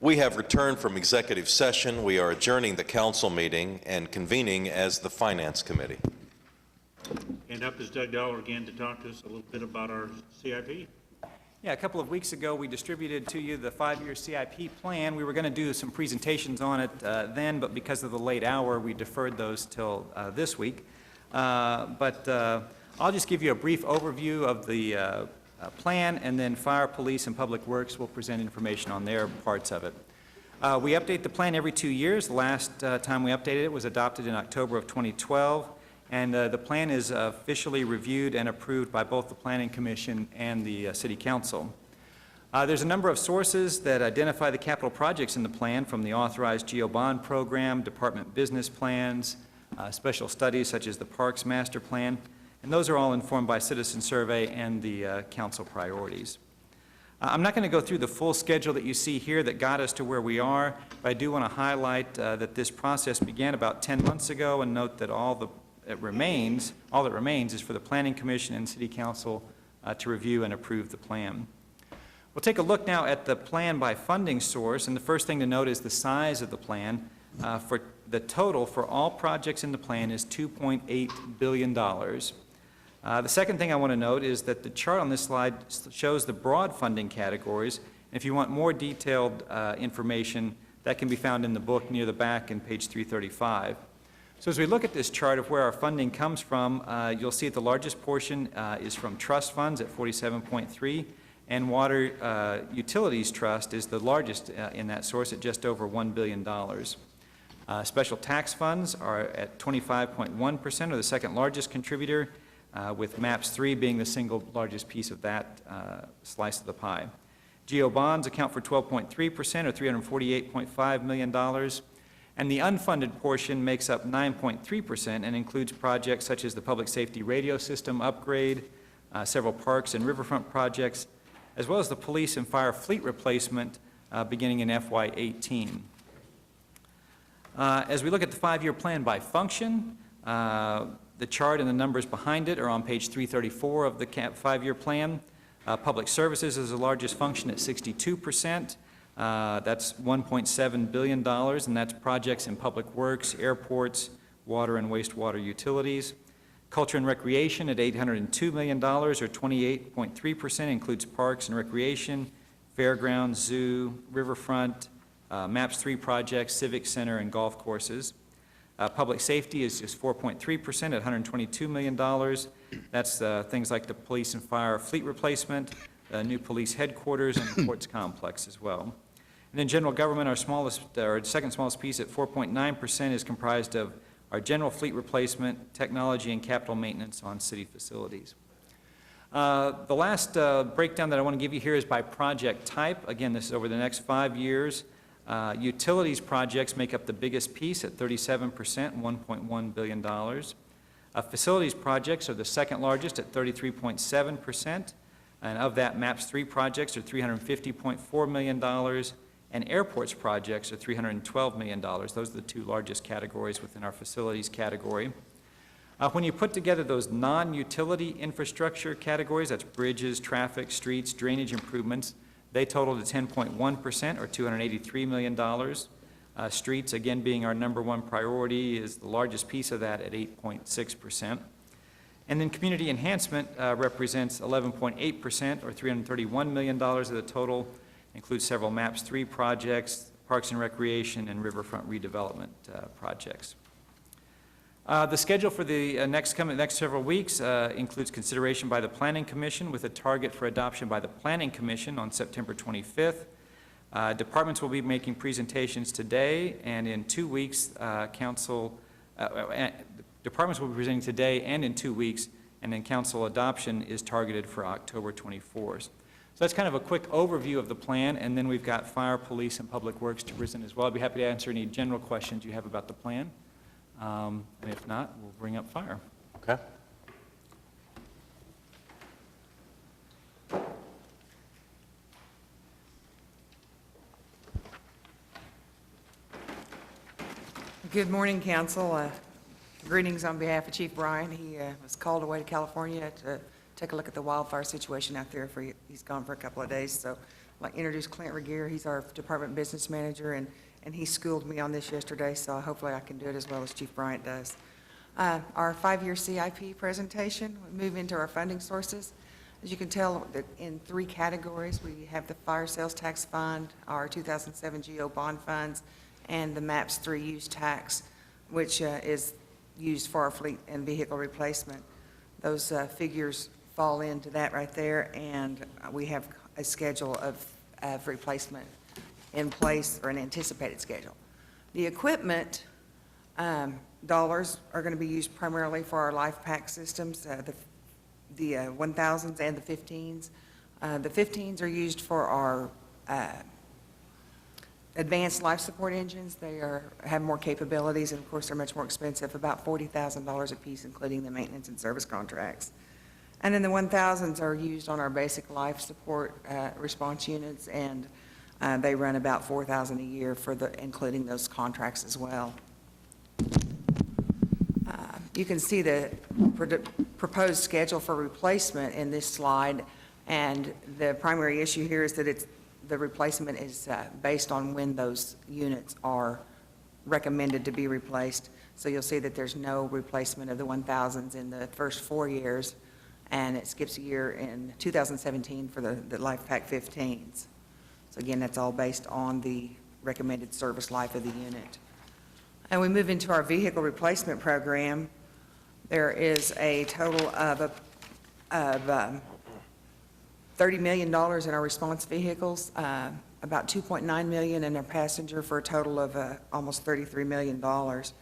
We have returned from executive session. We are adjourning the council meeting and convening as the Finance Committee. And up is Doug Dollar again to talk to us a little bit about our CIP. Yeah, a couple of weeks ago, we distributed to you the 5-year CIP plan. We were going to do some presentations on it then, but because of the late hour, we deferred those till this week. I'll just give you a brief overview of the plan, and then Fire, Police, and Public Works will present information on their parts of it. We update the plan every 2 years. The last time we updated it was adopted in October of 2012. And the plan is officially reviewed and approved by both the Planning Commission and the City Council. There's a number of sources that identify the capital projects in the plan, from the authorized GEO bond program, department business plans, special studies such as the Parks Master Plan, and those are all informed by citizen survey and the council priorities. I'm not going to go through the full schedule that you see here that got us to where we are, but I do want to highlight that this process began about 10 months ago, and note that all that remains is for the Planning Commission and City Council to review and approve the plan. We'll take a look now at the plan by funding source, and the first thing to note is the size of the plan. For the total for all projects in the plan is $2.8 billion. The second thing I want to note is that the chart on this slide shows the broad funding categories. And if you want more detailed information, that can be found in the book near the back in page 335. So as we look at this chart of where our funding comes from, you'll see that the largest portion is from trust funds at 47.3, and Water Utilities Trust is the largest in that source at just over $1 billion. Special tax funds are at 25.1%, or the second largest contributor, with MAPS 3 being the single largest piece of that slice of the pie. GEO bonds account for 12.3%, or $348.5 million. And the unfunded portion makes up 9.3% and includes projects such as the public safety radio system upgrade, several parks and riverfront projects, as well as the police and fire fleet replacement beginning in FY18. As we look at the 5-year plan by function, the chart and the numbers behind it are on page 334 of the 5-year plan. Public services is the largest function at 62%. That's $1.7 billion, and that's projects in public works, airports, water and wastewater utilities. Culture and recreation at $802 million, or 28.3%, includes parks and recreation, fairgrounds, zoo, riverfront, MAPS 3 projects, civic center, and golf courses. Public safety is just 4.3% at $122 million. That's things like the police and fire fleet replacement, new police headquarters, and courts complex as well. And then general government, our second smallest piece at 4.9%, is comprised of our general fleet replacement, technology, and capital maintenance on city facilities. The last breakdown that I want to give you here is by project type. Again, this is over the next 5 years. Utilities projects make up the biggest piece at 37%, $1.1 billion. Facilities projects are the second largest at 33.7%. And of that, MAPS 3 projects are $350.4 million, and airports projects are $312 million. Those are the two largest categories within our facilities category. When you put together those non-utility infrastructure categories, that's bridges, traffic, streets, drainage improvements, they total to 10.1%, or $283 million. Streets, again, being our #1 priority, is the largest piece of that at 8.6%. And then community enhancement represents 11.8%, or $331 million of the total, includes several MAPS 3 projects, parks and recreation, and riverfront redevelopment projects. The schedule for the next several weeks includes consideration by the Planning Commission with a target for adoption by the Planning Commission on September 25th. Departments will be making presentations today, and in 2 weeks, departments will be presenting today and in 2 weeks, and then council adoption is targeted for October 24th. So that's kind of a quick overview of the plan, and then we've got Fire, Police, and Public Works to present as well. I'd be happy to answer any general questions you have about the plan. And if not, we'll bring up Fire. Okay. Good morning, Council. Greetings on behalf of Chief Bryan. He was called away to California to take a look at the wildfire situation out there. He's gone for a couple of days, so like introduce Clint Regier. He's our Department Business Manager, and he schooled me on this yesterday, so hopefully I can do it as well as Chief Bryant does. Our 5-year CIP presentation, we move into our funding sources. As you can tell, in 3 categories, we have the Fire Sales Tax Fund, our 2007 GO bond funds, and the MAPS 3 use tax, which is used for our fleet and vehicle replacement. Those figures fall into that right there, and we have a schedule of replacement in place, or an anticipated schedule. The equipment dollars are going to be used primarily for our life pack systems, the 1000s and the 15s. The 15s are used for our advanced life support engines. They have more capabilities, and of course they're much more expensive, about $40,000 a piece, including the maintenance and service contracts. And then the 1000s are used on our basic life support response units, and they run about $4,000 a year including those contracts as well. You can see the proposed schedule for replacement in this slide, and the primary issue here is that the replacement is based on when those units are recommended to be replaced. So you'll see that there's no replacement of the 1000s in the first 4 years, and it skips a year in 2017 for the Life Pack 15s. So again, that's all based on the recommended service life of the unit. And we move into our vehicle replacement program. There is a total of $30 million in our response vehicles, about $2.9 million in our passenger, for a total of almost $33 million. The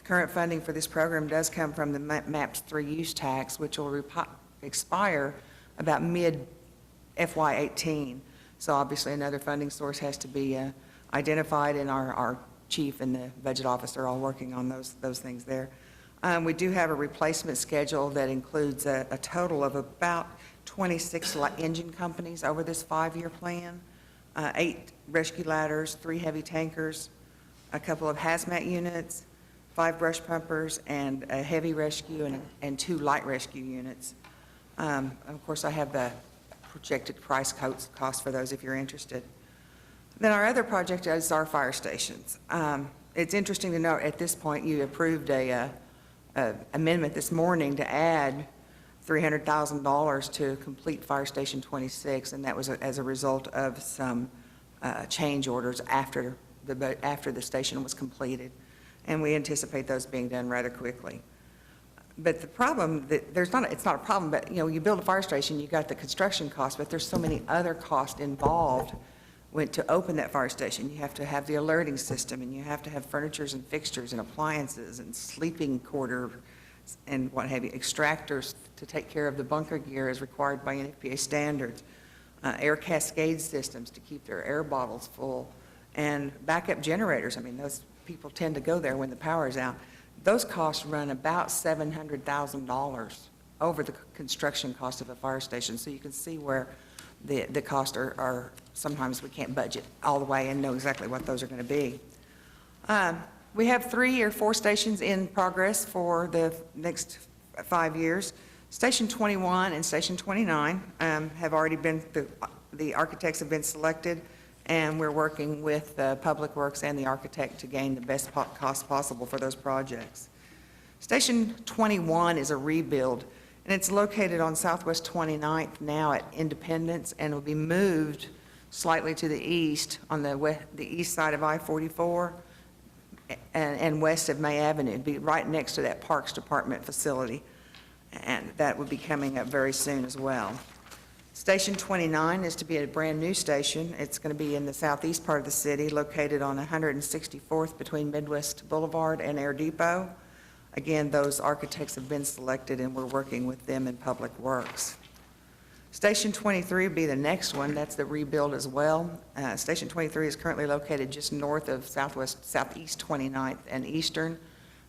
current funding for this program does come from the MAPS 3 use tax, which will expire about mid-FY18. So obviously another funding source has to be identified, and our chief and the budget office are all working on those things there. We do have a replacement schedule that includes a total of about 26 engine companies over this 5-year plan, 8 rescue ladders, 3 heavy tankers, a couple of hazmat units, 5 brush pumpers, and a heavy rescue and 2 light rescue units. Of course, I have the projected price cost for those if you're interested. Then our other project is our fire stations. It's interesting to note at this point you approved a amendment this morning to add $300,000 to complete Fire Station 26, and that was as a result of some change orders after the station was completed, and we anticipate those being done rather quickly. But the problem, it's not a problem, but you build a fire station, you got the construction cost, but there's so many other costs involved to open that fire station. You have to have the alerting system, and you have to have furnitures and fixtures and appliances and sleeping quarters and what have you, extractors to take care of the bunker gear as required by NFPA standards, air cascade systems to keep their air bottles full, and backup generators. I mean, those people tend to go there when the power is out. Those costs run about $700,000 over the construction cost of a fire station. So you can see where the costs are sometimes we can't budget all the way and know exactly what those are going to be. We have 3 or 4 stations in progress for the next 5 years. Station 21 and Station 29 have already been, the architects have been selected, and we're working with Public Works and the architect to gain the best cost possible for those projects. Station 21 is a rebuild, and it's located on Southwest 29th now at Independence, and will be moved slightly to the east on the east side of I-44 and west of May Avenue. It'd be right next to that Parks Department facility, and that would be coming up very soon as well. Station 29 is to be a brand-new station. It's going to be in the southeast part of the city, located on 164th between Midwest Boulevard and Air Depot. Again, those architects have been selected, and we're working with them in Public Works. Station 23 will be the next one. That's the rebuild as well. Station 23 is currently located just north of Southeast 29th and Eastern.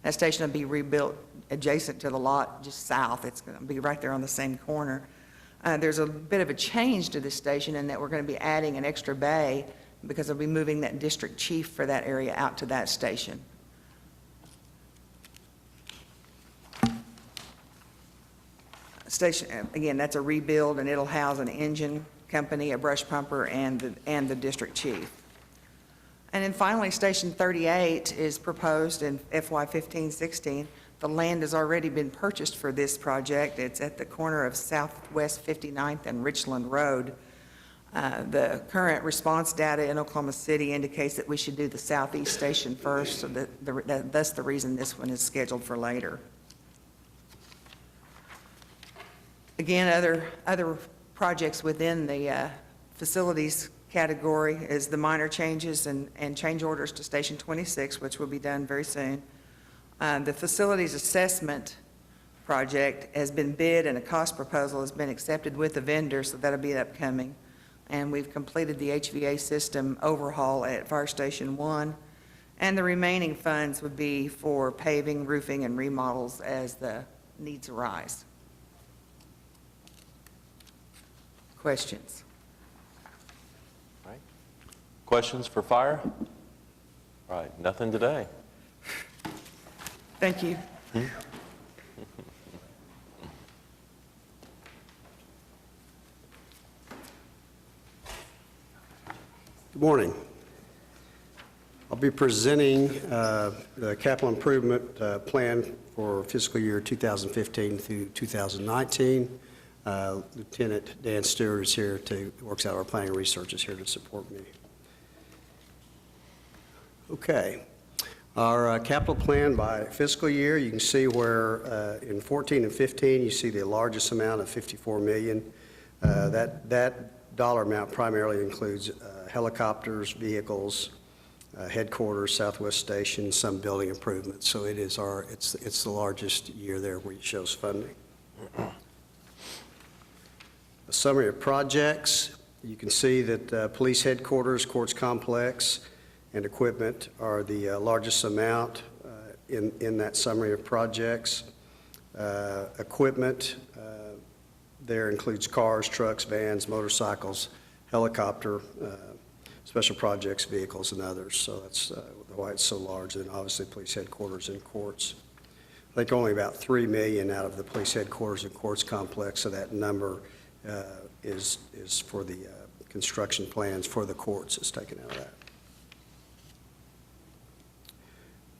That station will be rebuilt adjacent to the lot just south. It's going to be right there on the same corner. There's a bit of a change to this station in that we're going to be adding an extra bay because we'll be moving that district chief for that area out to that station. Station, again, that's a rebuild, and it'll house an engine company, a brush pumper, and the district chief. And then finally, Station 38 is proposed in FY 15-16. The land has already been purchased for this project. It's at the corner of Southwest 59th and Richland Road. The current response data in Oklahoma City indicates that we should do the southeast station first, so that's the reason this one is scheduled for later. Again, other projects within the facilities category is the minor changes and change orders to Station 26, which will be done very soon. The facilities assessment project has been bid and a cost proposal has been accepted with the vendor, so that'll be upcoming. And we've completed the HVA system overhaul at Fire Station 1, and the remaining funds would be for paving, roofing, and remodels as the needs arise. Questions? Right. Questions for fire? All right, nothing today. Thank you. Good morning. I'll be presenting the capital improvement plan for fiscal year 2015 through 2019. Lieutenant Dan Stewart is here works out our planning research, is here to support me. Okay. Our capital plan by fiscal year, you can see where in 14 and 15 you see the largest amount of $54 million. That dollar amount primarily includes helicopters, vehicles, headquarters, Southwest Station, some building improvements. So it's the largest year there where it shows funding. A summary of projects. You can see that police headquarters, courts complex, and equipment are the largest amount in that summary of projects. Equipment there includes cars, trucks, vans, motorcycles, helicopter, special projects, vehicles, and others. So that's why it's so large. And obviously police headquarters and courts. I think only about $3 million out of the police headquarters and courts complex, so that number is for the construction plans for the courts is taken out of that.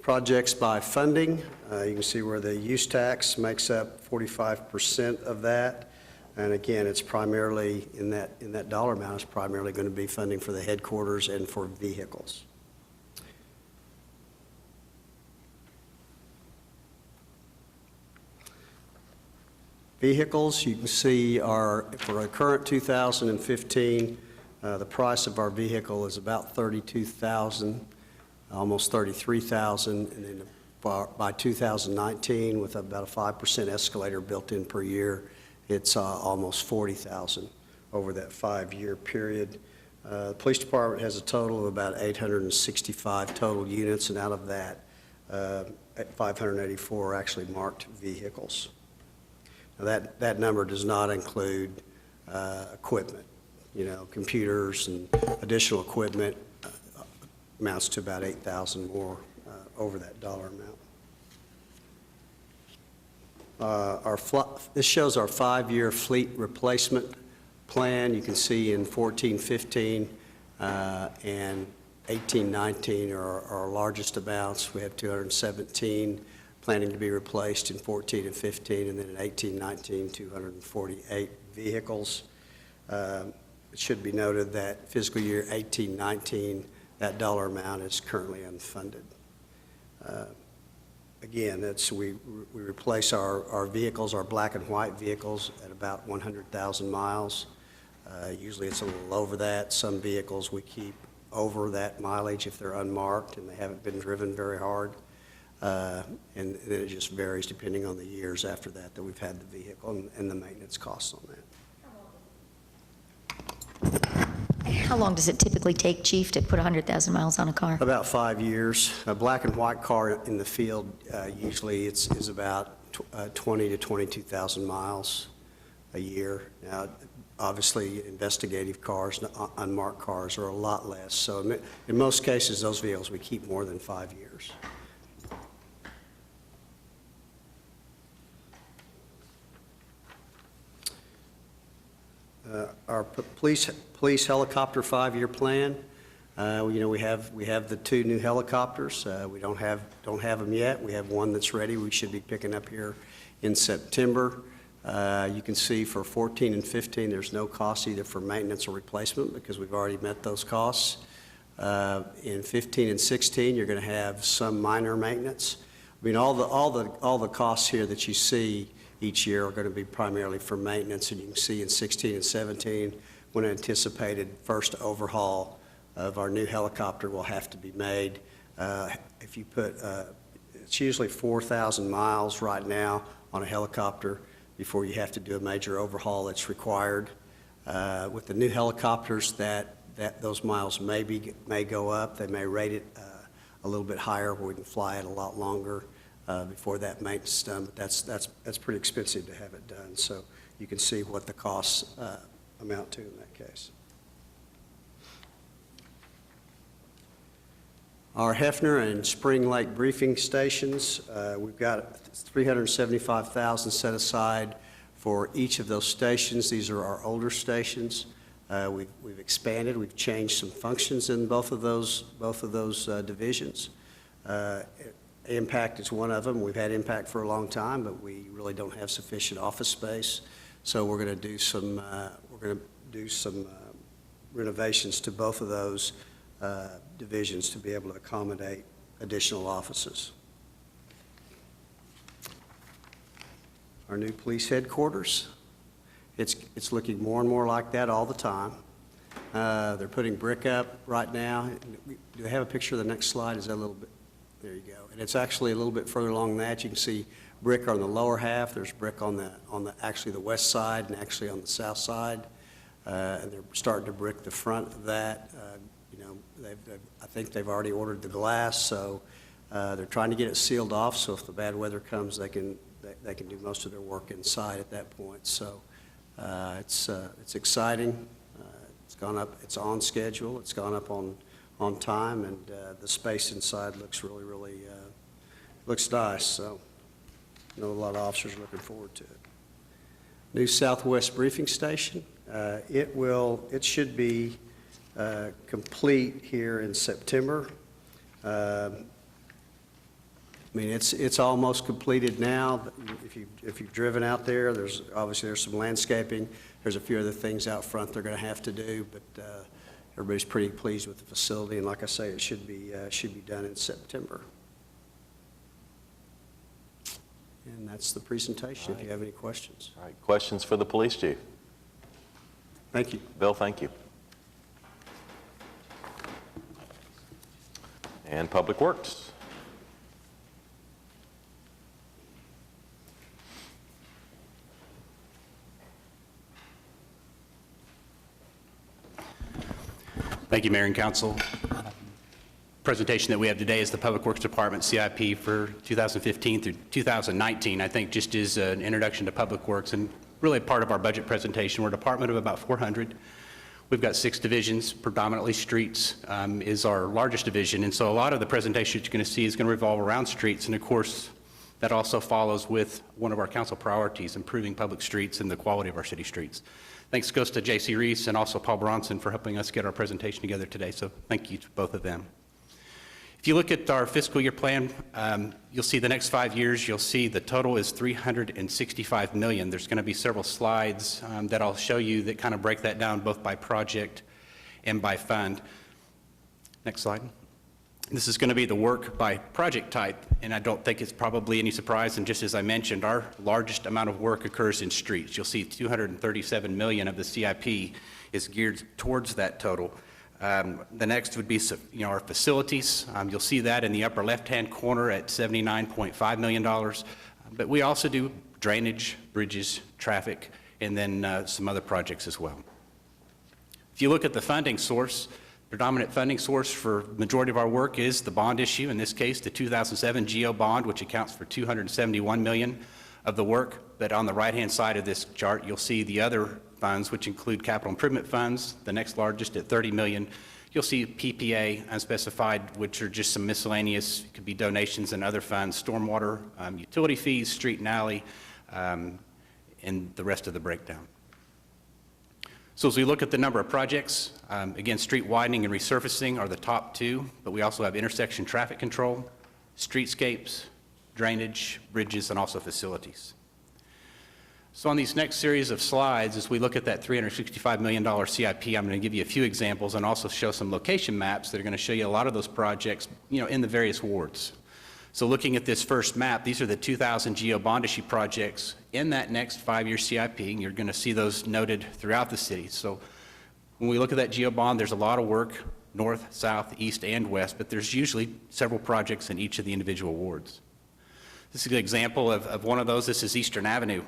Projects by funding, you can see where the use tax makes up 45% of that. And again, it's primarily, in that dollar amount, it's primarily going to be funding for the headquarters and for vehicles. Vehicles, you can see for our current 2015, the price of our vehicle is about $32,000, almost $33,000, and then by 2019, with about a 5% escalator built in per year, it's almost $40,000 over that 5-year period. The police department has a total of about 865 total units, and out of that, 584 are actually marked vehicles. Now that number does not include equipment, computers and additional equipment amounts to about 8,000 more over that dollar amount. This shows our 5-year fleet replacement plan. You can see in 14-15 and 18-19 are our largest amounts. We have 217 planning to be replaced in 14 and 15, and then in 18-19, 248 vehicles. It should be noted that fiscal year 18-19, that dollar amount is currently unfunded. Again, we replace our vehicles, our black and white vehicles, at about 100,000 miles. Usually it's a little over that. Some vehicles we keep over that mileage if they're unmarked and they haven't been driven very hard. And then it just varies depending on the years after that we've had the vehicle and the maintenance costs on that. How long does it typically take, Chief, to put 100,000 miles on a car? About 5 years. A black and white car in the field usually is about 20 to 22,000 miles a year. Now, obviously, investigative cars, unmarked cars are a lot less. So in most cases, those vehicles we keep more than 5 years. police helicopter 5-year plan. We have the 2 new helicopters. We don't have them yet. We have one that's ready. We should be picking up here in September. You can see for 14 and 15, there's no cost either for maintenance or replacement because we've already met those costs. In 15 and 16, you're going to have some minor maintenance. I mean, all the costs here that you see each year are going to be primarily for maintenance, and you can see in 16 and 17 when anticipated first overhaul of our new helicopter will have to be made. If you put, it's usually 4,000 miles right now on a helicopter before you have to do a major overhaul that's required. With the new helicopters, those miles may go up. They may rate it a little bit higher where we can fly it a lot longer before that maintenance is done, but that's pretty expensive to have it done. So you can see what the costs amount to in that case. Our Hefner and Spring Lake briefing stations, we've got $375,000 set aside for each of those stations. These are our older stations. We've expanded, we've changed some functions in both of those divisions. Impact is one of them. We've had Impact for a long time, but we really don't have sufficient office space. So we're going to do some renovations to both of those divisions to be able to accommodate additional offices. Our new police headquarters, it's looking more and more like that all the time. They're putting brick up right now. Do they have a picture of the next slide? Is that a little bit? There you go. And it's actually a little bit further along than that. You can see brick on the lower half. There's brick on actually the west side and actually on the south side. And they're starting to brick the front of that. I think they've already ordered the glass, so they're trying to get it sealed off. So if the bad weather comes, they can do most of their work inside at that point. So it's exciting. It's gone up. It's on schedule. It's gone up on time, and the space inside looks really looks nice. So I know a lot of officers are looking forward to it. New Southwest briefing station. It should be complete here in September. I mean, it's almost completed now. If you've driven out there, there's some landscaping. There's a few other things out front they're going to have to do, but everybody's pretty pleased with the facility. And like I say, it should be done in September. And that's the presentation. If you have any questions. All right, questions for the police chief? Thank you. Bill, thank you. And Public Works. Thank you, Mayor and Council. Presentation that we have today is the Public Works Department CIP for 2015 through 2019. I think just as an introduction to Public Works and really part of our budget presentation. We're a department of about 400. We've got 6 divisions, predominantly streets is our largest division, and so a lot of the presentation you're going to see is going to revolve around streets, and of course that also follows with one of our council priorities, improving public streets and the quality of our city streets. Thanks goes to J.C. Reese and also Paul Bronson for helping us get our presentation together today, so thank you to both of them. If you look at our fiscal year plan, you'll see the next 5 years, you'll see the total is $365 million. There's going to be several slides that I'll show you that kind of break that down both by project and by fund. Next slide. This is going to be the work by project type, and I don't think it's probably any surprise, and just as I mentioned, our largest amount of work occurs in streets. You'll see $237 million of the CIP is geared towards that total. The next would be our facilities. You'll see that in the upper left-hand corner at $79.5 million. But we also do drainage, bridges, traffic, and then some other projects as well. If you look at the funding source, predominant funding source for the majority of our work is the bond issue, in this case the 2007 GO bond, which accounts for $271 million of the work. But on the right-hand side of this chart, you'll see the other funds, which include capital improvement funds, the next largest at $30 million. You'll see PPA, unspecified, which are just some miscellaneous, it could be donations and other funds, stormwater, utility fees, street and alley, and the rest of the breakdown. So as we look at the number of projects, again, street widening and resurfacing are the top two, but we also have intersection traffic control, streetscapes, drainage, bridges, and also facilities. So on these next series of slides, as we look at that $365 million CIP, I'm going to give you a few examples and also show some location maps that are going to show you a lot of those projects, in the various wards. So looking at this first map, these are the 2,000 GO bond issue projects in that next 5-year CIP. You're going to see those noted throughout the city. So when we look at that GO bond, there's a lot of work, north, south, east, and west, but there's usually several projects in each of the individual wards. This is an example of one of those. This is Eastern Avenue.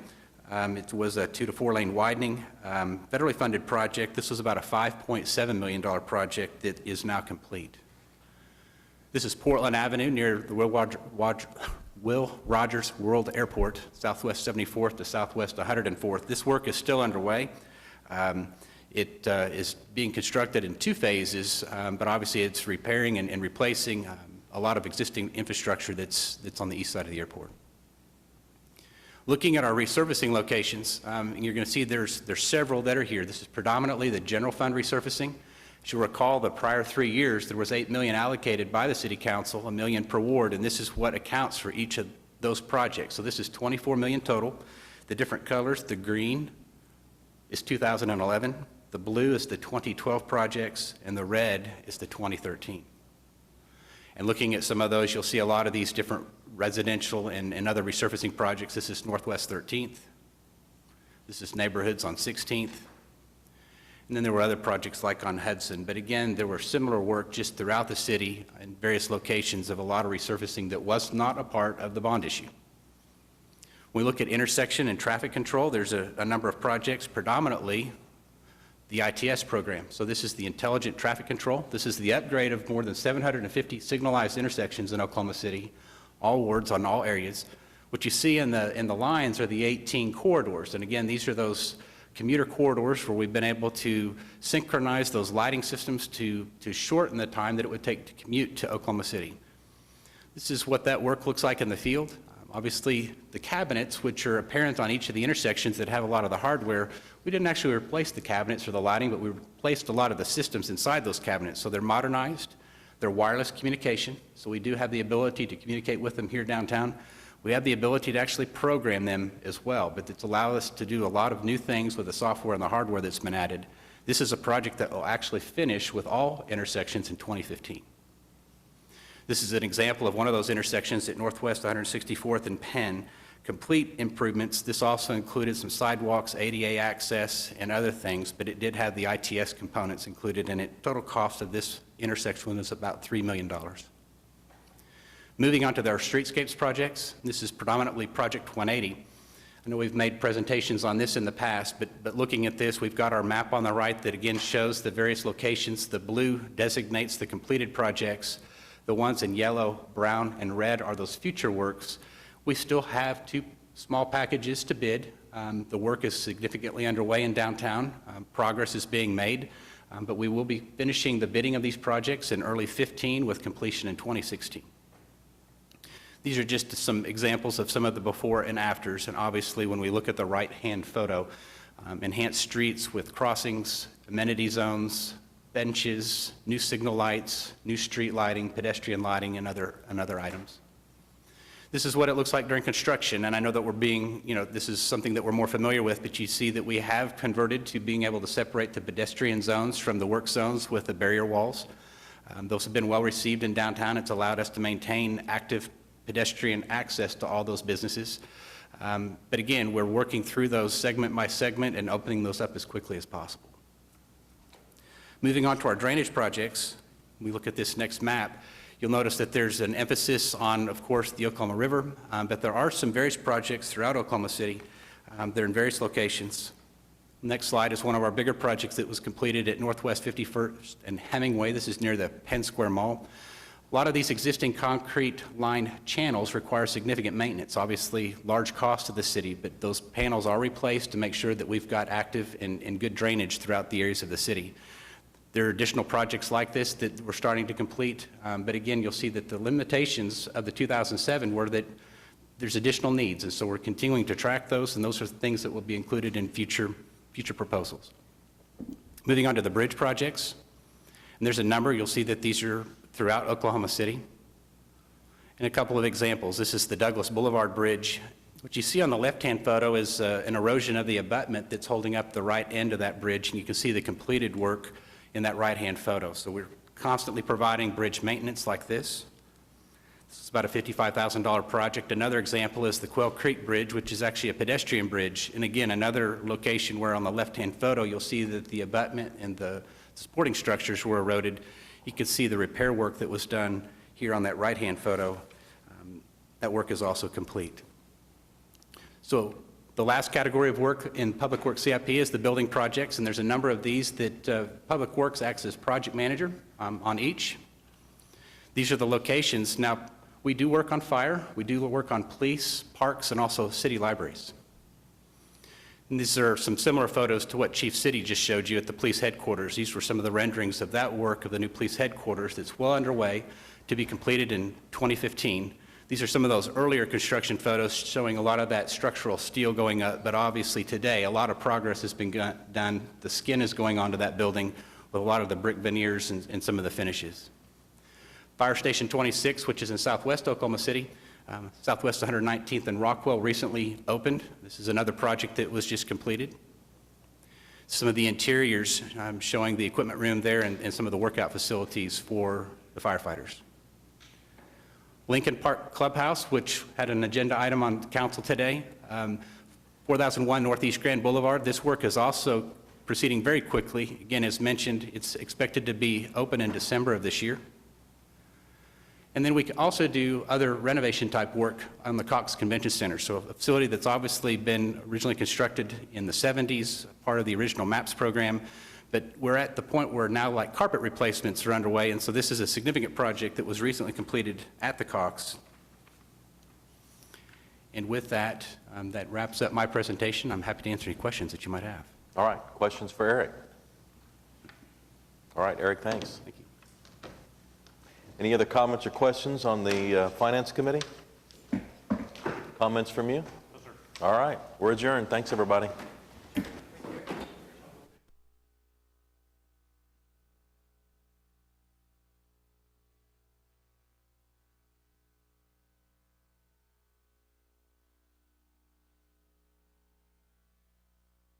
It was a 2- to 4-lane widening, federally funded project. This was about a $5.7 million project that is now complete. This is Portland Avenue near the Will Rogers World Airport, Southwest 74th to Southwest 104th. This work is still underway. It is being constructed in 2 phases, but obviously it's repairing and replacing a lot of existing infrastructure that's on the east side of the airport. Looking at our resurfacing locations, you're going to see there's several that are here. This is predominantly the general fund resurfacing. As you'll recall, the prior 3 years, there was $8 million allocated by the City Council, $1 million per ward, and this is what accounts for each of those projects. So this is $24 million total. The different colors, the green is 2011, the blue is the 2012 projects, and the red is the 2013. And looking at some of those, you'll see a lot of these different residential and other resurfacing projects. This is Northwest 13th. This is neighborhoods on 16th. And then there were other projects like on Hudson. But again, there were similar work just throughout the city in various locations of a lot of resurfacing that was not a part of the bond issue. When we look at intersection and traffic control, there's a number of projects, predominantly the ITS program. So this is the intelligent traffic control. This is the upgrade of more than 750 signalized intersections in Oklahoma City, all wards on all areas. What you see in the lines are the 18 corridors. And again, these are those commuter corridors where we've been able to synchronize those lighting systems to shorten the time that it would take to commute to Oklahoma City. This is what that work looks like in the field. Obviously, the cabinets, which are apparent on each of the intersections that have a lot of the hardware, we didn't actually replace the cabinets or the lighting, but we replaced a lot of the systems inside those cabinets. So they're modernized, they're wireless communication, so we do have the ability to communicate with them here downtown. We have the ability to actually program them as well, but it's allowed us to do a lot of new things with the software and the hardware that's been added. This is a project that will actually finish with all intersections in 2015. This is an example of one of those intersections at Northwest 164th and Penn. Complete improvements. This also included some sidewalks, ADA access, and other things, but it did have the ITS components included in it. Total cost of this intersection was about $3 million. Moving on to our streetscapes projects, this is predominantly Project 180. I know we've made presentations on this in the past, but looking at this, we've got our map on the right that again shows the various locations. The blue designates the completed projects. The ones in yellow, brown, and red are those future works. We still have 2 small packages to bid. The work is significantly underway in downtown. Progress is being made, but we will be finishing the bidding of these projects in early 15 with completion in 2016. These are just some examples of some of the before and afters, and obviously when we look at the right-hand photo, enhanced streets with crossings, amenity zones, benches, new signal lights, new street lighting, pedestrian lighting, and other items. This is what it looks like during construction, and I know that we're being, this is something that we're more familiar with, but you see that we have converted to being able to separate the pedestrian zones from the work zones with the barrier walls. Those have been well received in downtown. It's allowed us to maintain active pedestrian access to all those businesses. But again, we're working through those segment by segment and opening those up as quickly as possible. Moving on to our drainage projects, we look at this next map, you'll notice that there's an emphasis on, of course, the Oklahoma River, but there are some various projects throughout Oklahoma City. They're in various locations. Next slide is one of our bigger projects that was completed at Northwest 51st and Hemingway. This is near the Penn Square Mall. A lot of these existing concrete line channels require significant maintenance, obviously large cost to the city, but those panels are replaced to make sure that we've got active and good drainage throughout the areas of the city. There are additional projects like this that we're starting to complete, but again, you'll see that the limitations of the 2007 were that there's additional needs, and so we're continuing to track those, and those are things that will be included in future proposals. Moving on to the bridge projects, and there's a number. You'll see that these are throughout Oklahoma City. And a couple of examples. This is the Douglas Boulevard Bridge. What you see on the left-hand photo is an erosion of the abutment that's holding up the right end of that bridge, and you can see the completed work in that right-hand photo. So we're constantly providing bridge maintenance like this. This is about a $55,000 project. Another example is the Quail Creek Bridge, which is actually a pedestrian bridge. And again, another location where on the left-hand photo, you'll see that the abutment and the supporting structures were eroded. You can see the repair work that was done here on that right-hand photo. That work is also complete. So the last category of work in Public Works CIP is the building projects, and there's a number of these that Public Works acts as project manager on each. These are the locations. Now, we do work on fire, we do work on police, parks, and also city libraries. And these are some similar photos to what Chief City just showed you at the police headquarters. These were some of the renderings of that work of the new police headquarters that's well underway to be completed in 2015. These are some of those earlier construction photos showing a lot of that structural steel going up, but obviously today a lot of progress has been done. The skin is going onto that building with a lot of the brick veneers and some of the finishes. Fire Station 26, which is in southwest Oklahoma City, southwest 119th and Rockwell, recently opened. This is another project that was just completed. Some of the interiors showing the equipment room there and some of the workout facilities for the firefighters. Lincoln Park Clubhouse, which had an agenda item on council today, 4001 Northeast Grand Boulevard. This work is also proceeding very quickly. Again, as mentioned, it's expected to be open in December of this year. And then we can also do other renovation type work on the Cox Convention Center. So a facility that's obviously been originally constructed in the 70s, part of the original MAPS program, but we're at the point where now like carpet replacements are underway, and so this is a significant project that was recently completed at the Cox. And with that, that wraps up my presentation. I'm happy to answer any questions that you might have. All right, questions for Eric? All right, Eric, thanks. Thank you. Any other comments or questions on the Finance Committee? Comments from you? Yes, sir. All right, we're adjourned. Thanks, everybody.